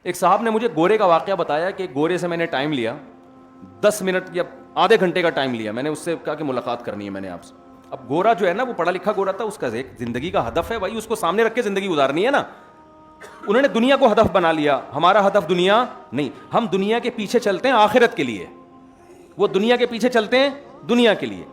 ایک صاحب نے مجھے گورے کا واقعہ بتایا کہ گورے سے میں نے ٹائم لیا 10 منٹ یا آدھے گھنٹے کا ٹائم لیا. میں نے اس سے کہا کہ ملاقات کرنی ہے میں نے آپ سے. اب گورا جو ہے نا وہ پڑھا لکھا گورا تھا, اس کا ایک زندگی کا ہدف ہے بھائی, اس کو سامنے رکھ کے زندگی گزارنی ہے نا. انہوں نے دنیا کو ہدف بنا لیا. ہمارا ہدف دنیا نہیں, ہم دنیا کے پیچھے چلتے ہیں آخرت کے لیے, وہ دنیا کے پیچھے چلتے ہیں دنیا کے لیے,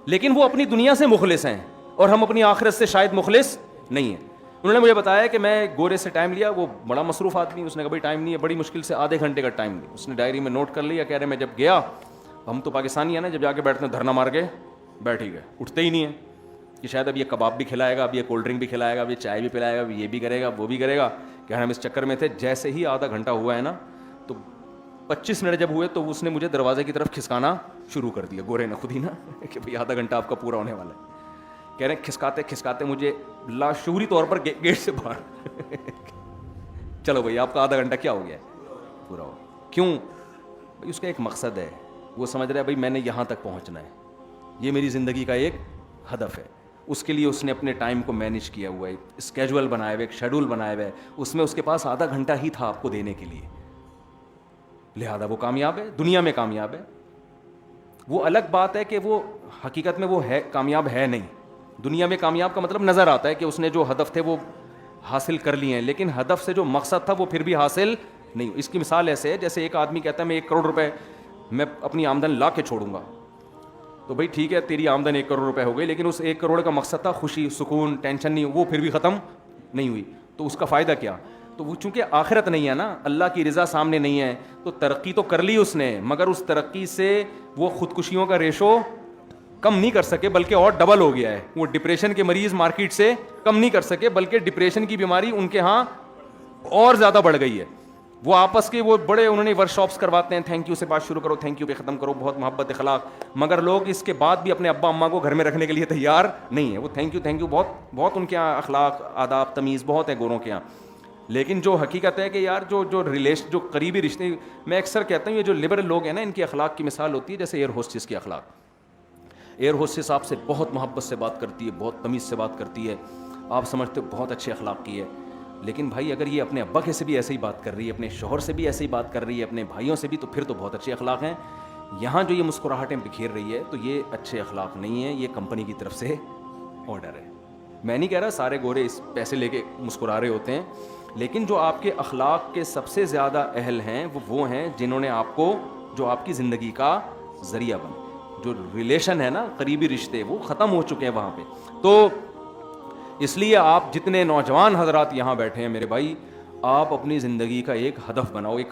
لیکن وہ اپنی دنیا سے مخلص ہیں اور ہم اپنی آخرت سے شاید مخلص نہیں ہیں. انہوں نے مجھے بتایا کہ میں گورے سے ٹائم لیا, وہ بڑا مصروف آدمی, اس نے کہا بھائی ٹائم نہیں ہے, بڑی مشکل سے آدھے گھنٹے کا ٹائم لیا. اس نے ڈائری میں نوٹ کر لیا, کہہ رہے میں جب گیا, ہم تو پاکستانی ہیں نا, جب جا کے بیٹھتے ہیں دھرنا مار کے بیٹھ ہی گئے, اٹھتے ہی نہیں ہیں کہ شاید اب یہ کباب بھی کھلائے گا, اب یہ کولڈ ڈرنک بھی کھلائے گا, اب یہ چائے بھی پلائے گا, اب یہ بھی کرے گا, وہ بھی کرے گا. کہ ہم اس چکر میں تھے. جیسے ہی آدھا گھنٹہ ہوا ہے نا, تو 25 منٹ جب ہوئے تو اس نے مجھے دروازے کی طرف کھسکانا شروع کر دیا, گورے نے خود ہی نا, کہ بھائی آدھا گھنٹہ آپ کا پورا ہونے والا ہے. کہہ رہے ہیں کھسکاتے کھسکاتے مجھے لاشعوری طور پر گیٹ سے باہر چلو بھائی آپ کا آدھا گھنٹہ کیا ہو گیا ہے, پورا ہو. کیوں بھائی, اس کا ایک مقصد ہے, وہ سمجھ رہا ہے بھائی میں نے یہاں تک پہنچنا ہے, یہ میری زندگی کا ایک ہدف ہے. اس کے لیے اس نے اپنے ٹائم کو مینیج کیا ہوا ہے, اسکیجول بنایا ہوا ہے, ایک شیڈول بنایا ہوا ہے, اس میں اس کے پاس آدھا گھنٹہ ہی تھا آپ کو دینے کے لیے, لہذا وہ کامیاب ہے, دنیا میں کامیاب ہے. وہ الگ بات ہے کہ وہ حقیقت میں وہ ہے کامیاب ہے نہیں. دنیا میں کامیاب کا مطلب نظر آتا ہے کہ اس نے جو ہدف تھے وہ حاصل کر لیے ہیں, لیکن ہدف سے جو مقصد تھا وہ پھر بھی حاصل نہیں. اس کی مثال ایسے ہے جیسے ایک آدمی کہتا ہے میں 1 کروڑ روپے میں اپنی آمدن لا کے چھوڑوں گا, تو بھائی ٹھیک ہے تیری آمدن 1 کروڑ روپے ہو گئی, لیکن اس 1 کروڑ کا مقصد تھا خوشی, سکون, ٹینشن نہیں, وہ پھر بھی ختم نہیں ہوئی, تو اس کا فائدہ کیا. تو وہ چونکہ آخرت نہیں ہے نا, اللہ کی رضا سامنے نہیں ہے, تو ترقی تو کر لی اس نے, مگر اس ترقی سے وہ خودکشیوں کا ریشو کم نہیں کر سکے بلکہ اور ڈبل ہو گیا ہے. وہ ڈپریشن کے مریض مارکیٹ سے کم نہیں کر سکے بلکہ ڈپریشن کی بیماری ان کے ہاں اور زیادہ بڑھ گئی ہے. وہ آپس کے وہ بڑے انہوں نے ورک شاپس کرواتے ہیں, تھینک یو سے بات شروع کرو, تھینک یو پہ ختم کرو, بہت محبت اخلاق, مگر لوگ اس کے بعد بھی اپنے ابا اماں کو گھر میں رکھنے کے لیے تیار نہیں ہے. وہ تھینک یو بہت بہت ان کے یہاں اخلاق آداب تمیز بہت ہے گوروں کے یہاں, لیکن جو حقیقت ہے کہ یار جو قریبی رشتے, میں اکثر کہتا ہوں یہ جو لبرل لوگ ہیں نا, ان کی اخلاق کی مثال ہوتی ہے جیسے ایئر ہوسٹس کی اخلاق. ایئر ہوسٹس آپ سے بہت محبت سے بات کرتی ہے, بہت تمیز سے بات کرتی ہے, آپ سمجھتے ہو بہت اچھے اخلاق کی ہے, لیکن بھائی اگر یہ اپنے ابا کے سے بھی ایسے ہی بات کر رہی ہے, اپنے شوہر سے بھی ایسے ہی بات کر رہی ہے, اپنے بھائیوں سے بھی, تو پھر تو بہت اچھے اخلاق ہیں. یہاں جو یہ مسکراہٹیں بکھیر رہی ہے تو یہ اچھے اخلاق نہیں ہیں, یہ کمپنی کی طرف سے آرڈر ہے. میں نہیں کہہ رہا سارے گورے اس پیسے لے کے مسکرا رہے ہوتے ہیں, لیکن جو آپ کے اخلاق کے سب سے زیادہ اہل ہیں وہ ہیں جنہوں نے آپ کو, جو آپ کی زندگی کا ذریعہ بنے. جو ریلیشن ہے نا, قریبی رشتے, وہ ختم ہو چکے ہیں وہاں پہ. تو اس لیے آپ جتنے نوجوان حضرات یہاں بیٹھے ہیں میرے بھائی, آپ اپنی زندگی کا ایک ہدف بناؤ, ایک